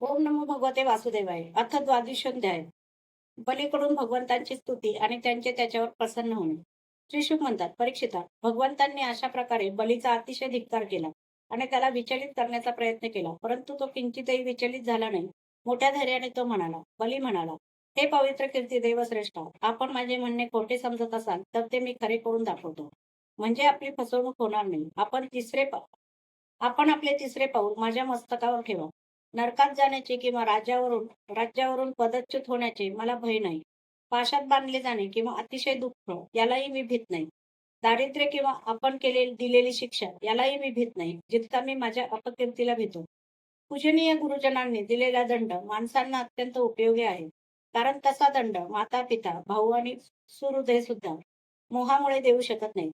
ओम नमो भगवते वासुदेवाय. अथ द्वादशोध्याय. बलीकडून भगवंतांची स्तुती आणि त्यांचे त्याच्यावर प्रसन्न होणे. श्री शुक म्हणतात, परीक्षिता, भगवंतांनी अशा प्रकारे बलीचा अतिशय धिक्कार केला आणि त्याला विचलित करण्याचा प्रयत्न केला, परंतु तो किंचितही विचलित झाला नाही. मोठ्या धैर्याने तो म्हणाला. बली म्हणाला, हे पवित्र कीर्ती देवश्रेष्ठा, आपण माझे म्हणणे खोटे समजत असाल तर ते मी खरे करून दाखवतो, म्हणजे आपली फसवणूक होणार नाही. आपण आपले तिसरे पाऊल माझ्या मस्तकावर ठेवा. नरकात जाण्याचे किंवा राज्यावरून पदच्युत होण्याचे मला भय नाही. पाशात बांधले जाणे किंवा अतिशय दुःख यालाही मी भीत नाही. दारिद्र्य किंवा आपण दिलेली शिक्षा यालाही मी भीत नाही, जितका मी माझ्या अपकीर्तीला भीतो. पूजनीय गुरुजनांनी दिलेला दंड माणसांना अत्यंत उपयोगी आहे, कारण तसा दंड माता पिता भाऊ आणि सुहृदय सुद्धा मोहामुळे देऊ शकत नाही.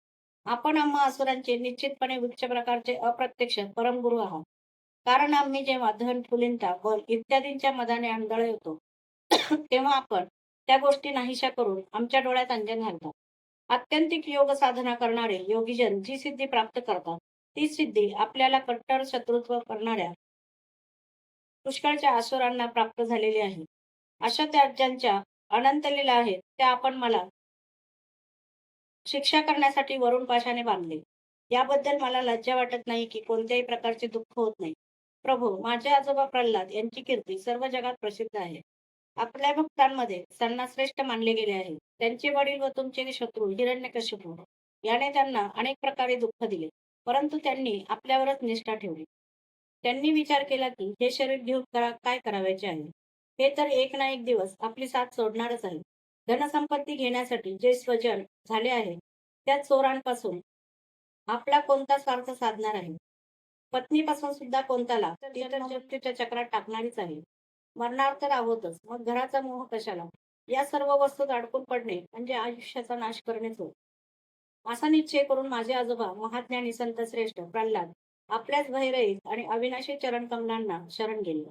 आपण आम्हा असुरांचे निश्चितपणे उच्च प्रकारचे अप्रत्यक्ष परमगुरु आहात, कारण आम्ही जेव्हा धन कुलीनता बल इत्यादींच्या मदाने आंधळे होतो तेव्हा आपण त्या गोष्टी नाहीशा करून आमच्या डोळ्यात अंजन घालता. आत्यंतिक योग साधना करणारे योगीजन जी सिद्धी प्राप्त करतात, ती सिद्धी आपल्याला कट्टर शत्रुत्व करणाऱ्या पुष्कळच्या असुरांना प्राप्त झालेली आहे. अशा त्या ज्यांच्या अनंत लीला आहेत, त्या आपण मला शिक्षा करण्यासाठी वरुण पाशाने बांधले. याबद्दल मला लज्जा वाटत नाही की कोणत्याही प्रकारचे दुःख होत नाही. प्रभू, माझे आजोबा प्रल्हाद यांची कीर्ती सर्व जगात प्रसिद्ध आहे. आपल्या भक्तांमध्ये सर्वश्रेष्ठ मानले गेले आहे. त्यांचे वडील व तुमचे शत्रू हिरण्यकशिपू याने त्यांना अनेक प्रकारे दुःख दिले, परंतु त्यांनी आपल्यावरच निष्ठा ठेवली. त्यांनी विचार केला की हे शरीर घेऊन काय करावयाचे आहे. हे तर एक ना एक दिवस आपली साथ सोडणारच आहे. धनसंपत्ती घेण्यासाठी जे स्वजन झाले आहे, त्या चोरांपासून आपला कोणता स्वार्थ साधणार आहे. पत्नीपासून सुद्धा कोणताला ती तर मृत्यूच्या चक्रात टाकणारीच आहे. मरणार तर आहोतच, मग घराचा मोह कशाला. या सर्व वस्तूत अडकून पडणे म्हणजे आयुष्याचा नाश करणेच होय. असा निश्चय करून माझे आजोबा महाज्ञानी संत श्रेष्ठ प्रल्हाद आपल्याच भयरहित आणि अविनाशी चरण कमलांना शरण गेले.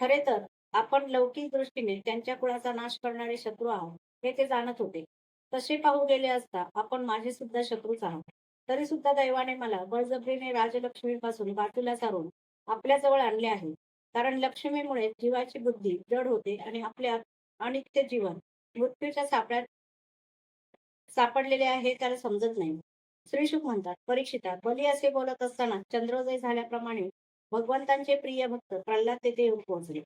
खरे तर आपण लौकिक दृष्टीने त्यांच्या कुळाचा नाश करणारे शत्रू आहात, हे ते जाणत होते. तसे पाहू गेले असता आपण माझे सुद्धा शत्रूच आहात. तरी सुद्धा दैवाने मला बळजबरीने राजलक्ष्मीपासून बाजूला सारून आपल्याजवळ आणले आहे. कारण लक्ष्मीमुळे जीवाची बुद्धी जड होते आणि आपल्या अनित्य जीवन मृत्यूच्या सापळ्यात सापडलेले आहे हे त्याला समजत नाही. श्री शुक म्हणतात, परीक्षिता, बली असे बोलत असताना चंद्रोदय झाल्याप्रमाणे भगवंतांचे प्रिय भक्त प्रल्हाद तेथे येऊन पोहोचले.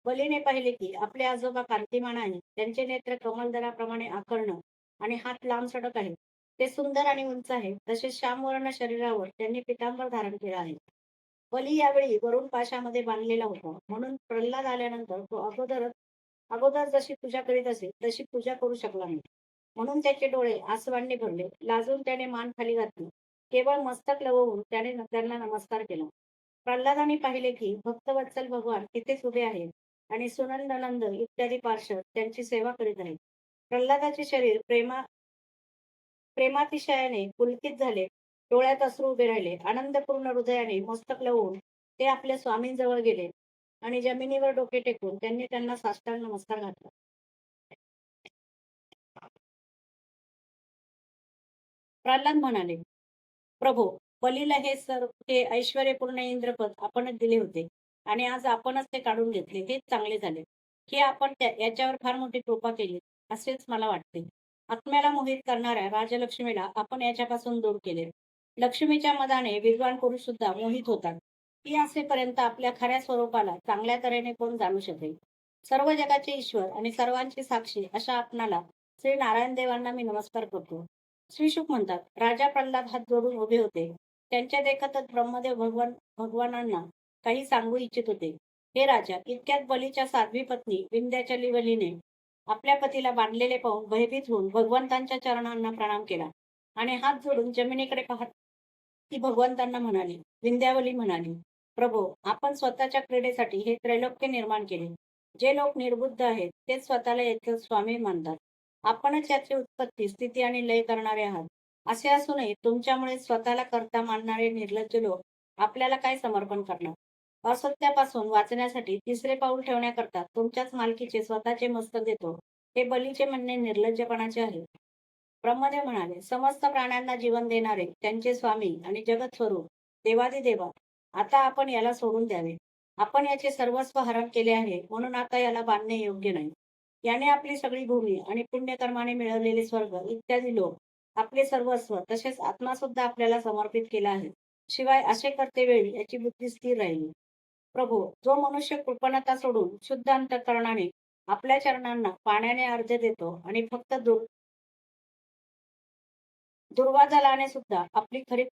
बलीने पाहिले की आपले आजोबा कांतिमान आहेत. त्यांचे नेत्र कमलदराप्रमाणे आकर्ण आणि हात लांब सडक आहेत. ते सुंदर आणि उंच आहेत. तसेच श्यामवर्ण शरीरावर त्यांनी पितांबर धारण केला आहे. बली यावेळी वरुण पाशामध्ये बांधलेला होता, म्हणून प्रल्हाद आल्यानंतर तो अगोदर जशी पूजा करीत असे तशी पूजा करू शकला नाही. म्हणून त्याचे डोळे आसवांनी भरले. लाजून त्याने मान खाली घातली. केवळ मस्तक लववून त्याने त्यांना नमस्कार केला. प्रल्हादाने पाहिले की भक्तवत्सल भगवान तिथेच उभे आहेत आणि सुनंद नंद इत्यादी पार्षद त्यांची सेवा करीत आहेत. प्रल्हादाचे शरीर प्रेमातिशयाने पुलकित झाले. डोळ्यात अश्रू उभे राहिले. आनंदपूर्ण हृदयाने मस्तक लवून ते आपल्या स्वामींजवळ गेले आणि जमिनीवर डोके टेकून त्यांना साष्टांग नमस्कार घातला. प्रल्हाद म्हणाले, प्रभो, बलीला हे ऐश्वर्यपूर्ण इंद्रपद आपणच दिले होते आणि आज आपणच ते काढून घेतले. हेच चांगले झाले की आपण याच्यावर फार मोठी कृपा केली, असेच मला वाटते. आत्म्याला मोहित करणाऱ्या राजलक्ष्मीला आपण याच्यापासून दूर केले. लक्ष्मीच्या मदाने विद्वान पुरुष सुद्धा मोहित होतात. ती असेपर्यंत आपल्या खऱ्या स्वरूपाला चांगल्या तऱ्हेने कोण जाणू शकेल. सर्व जगाचे ईश्वर आणि सर्वांची साक्षी अशा आपणाला श्री नारायण देवांना मी नमस्कार करतो. श्री शुक म्हणतात, राजा प्रल्हाद हात जोडून उभे होते. त्यांच्या देखतच ब्रह्मदेव भगवानांना काही सांगू इच्छित होते. हे राजा, इतक्यात बलीच्या साध्वी पत्नी विंध्याचली बलीने आपल्या पतीला बांधलेले पाहून भयभीत होऊन भगवंतांच्या चरणांना प्रणाम केला आणि हात जोडून जमिनीकडे पाहत ती भगवंतांना म्हणाली. विंध्यावली म्हणाली, प्रभो, आपण स्वतःच्या क्रीडेसाठी हे त्रैलोक्य निर्माण केले. जे लोक निर्बुद्ध आहेत तेच स्वतःला याचे स्वामी मानतात. आपणच याची उत्पत्ती, स्थिती आणि लय करणारे आहात. असे असूनही तुमच्यामुळे स्वतःला कर्ता मानणारे निर्लज्ज लोक आपल्याला काय समर्पण करणार. असत्यापासून वाचण्यासाठी तिसरे पाऊल ठेवण्याकरता तुमच्याच मालकीचे स्वतःचे मस्तक देतो, हे बलीचे म्हणणे निर्लज्जपणाचे आहे. ब्रह्मदेव म्हणाले, समस्त प्राण्यांना जीवन देणारे त्यांचे स्वामी आणि जगत स्वरूप देवादिदेवा, आता आपण याला सोडून द्यावे. आपण याचे सर्वस्व हरण केले आहे, म्हणून आता याला बांधणे योग्य नाही. याने आपली सगळी भूमी आणि पुण्यकर्माने मिळवलेले स्वर्ग इत्यादी लोक, आपले सर्वस्व तसेच आत्मा सुद्धा आपल्याला समर्पित केला आहे. शिवाय असे करतेवेळी याची बुद्धी स्थिर राहिली. प्रभू, जो मनुष्य कृपणता सोडून शुद्ध अंतःकरणाने आपल्या चरणांना पाण्याने अर्घ्य देतो आणि फक्त दुर्वादलाने सुद्धा आपली खरी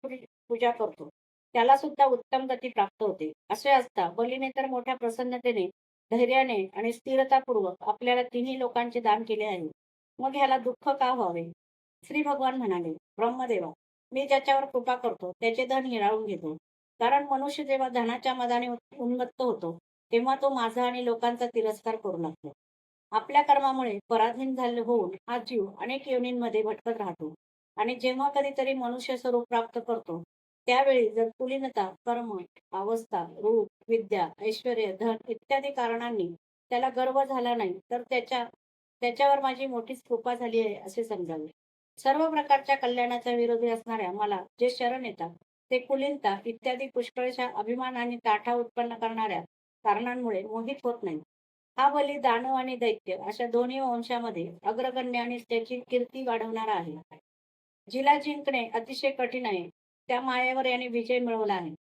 पूजा करतो, त्याला सुद्धा उत्तम गती प्राप्त होते. असे असता बलीने तर मोठ्या प्रसन्नतेने, धैर्याने आणि स्थिरतापूर्वक आपल्याला तिन्ही लोकांचे दान केले आहे. मग ह्याला दुःख का व्हावे? श्री भगवान म्हणाले, ब्रह्मदेवा, मी ज्याच्यावर कृपा करतो त्याचे धन हिरावून घेतो. कारण मनुष्य जेव्हा धनाच्या मदाने उन्मत्त होतो, तेव्हा तो माझा आणि लोकांचा तिरस्कार करू लागतो. आपल्या कर्मामुळे पराधीन झाले होऊन हा जीव अनेक योनींमध्ये भटकत राहतो. आणि जेव्हा कधीतरी मनुष्य स्वरूप प्राप्त करतो, त्यावेळी जर कुलीनता, कर्म, अवस्था, रूप, विद्या, ऐश्वर्य, धन इत्यादी कारणांनी त्याला गर्व झाला नाही, तर त्याच्यावर माझी मोठीच कृपा झाली आहे असे समजावे. सर्व प्रकारच्या कल्याणाच्या विरोधी असणाऱ्या मला जे शरण येतात, ते कुलीनता इत्यादी पुष्कळशा अभिमान आणि ताठा उत्पन्न करणाऱ्या कारणांमुळे मोहित होत नाही. हा बली दानव आणि दैत्य अशा दोन्ही वंशामध्ये अग्रगण्य आणि त्याची कीर्ती वाढवणारा आहे. जिला जिंकणे अतिशय कठीण आहे, त्या मायेवर याने विजय मिळवला आहे.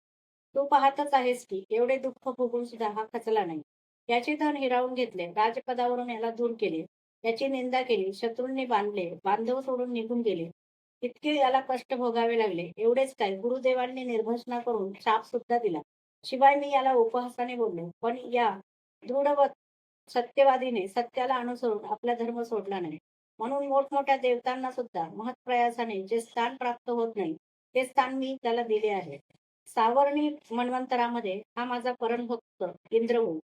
तू पाहतच आहेस की एवढे दुःख भोगून सुद्धा हा खचला नाही. याचे धन हिरावून घेतले, राजपदावरून याला दूर केले, याची निंदा केली, शत्रूंनी बांधले, बांधव सोडून निघून गेले. इतके याला कष्ट भोगावे लागले. एवढेच काय, गुरुदेवांनी निर्भसना करून शाप सुद्धा दिला. शिवाय मी याला उपहासाने बोललो, पण या दृढ सत्यवादीने सत्याला अनुसरून आपला धर्म सोडला नाही. म्हणून मोठमोठ्या देवतांना सुद्धा महत्प्रयासाने जे स्थान प्राप्त होत नाही, ते स्थान मी त्याला दिले आहे. सावर्णी मन्वंतरामध्ये हा माझा परमभक्त इंद्र होईल.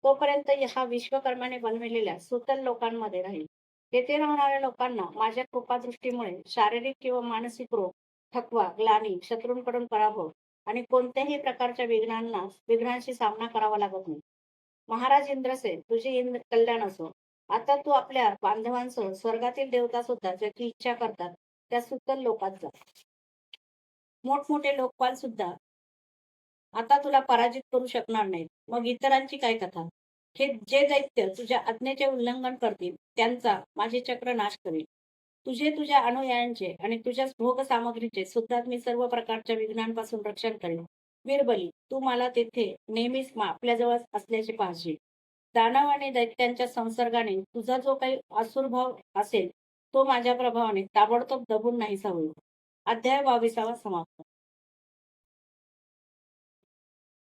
तोपर्यंत हा विश्वकर्माने बनविलेल्या सुतल लोकांमध्ये राहील. तेथे राहणाऱ्या लोकांना माझ्या कृपादृष्टीमुळे शारीरिक किंवा मानसिक रोग, थकवा, ग्लानी, शत्रूंकडून पराभव आणि कोणत्याही प्रकारच्या विघ्नांशी सामना करावा लागत नाही. महाराज इंद्रसेन, तुझे कल्याण असो. आता तू आपल्या बांधवांसह स्वर्गातील देवता सुद्धा ज्याची इच्छा करतात त्या सुतल लोकात जा. मोठमोठे लोकपाल सुद्धा आता तुला पराजित करू शकणार नाहीत. मग इतरांची काय कथा? हे जे दैत्य तुझ्या आज्ञेचे उल्लंघन करतील, त्यांचा माझे चक्र नाश करेल. तुझ्या अनुयायांचे आणि तुझ्या भोग सामग्रीचे सुद्धा मी सर्व प्रकारच्या विघ्नांपासून रक्षण करेन. वीरबली, तू मला तेथे नेहमीच आपल्याजवळ असल्याचे पाहशील. दानव आणि दैत्यांच्या संसर्गाने तुझा जो काही आसुरभाव असेल, तो माझ्या प्रभावाने ताबडतोब दबून नाहीसा होईल. अध्याय 22 समाप्त.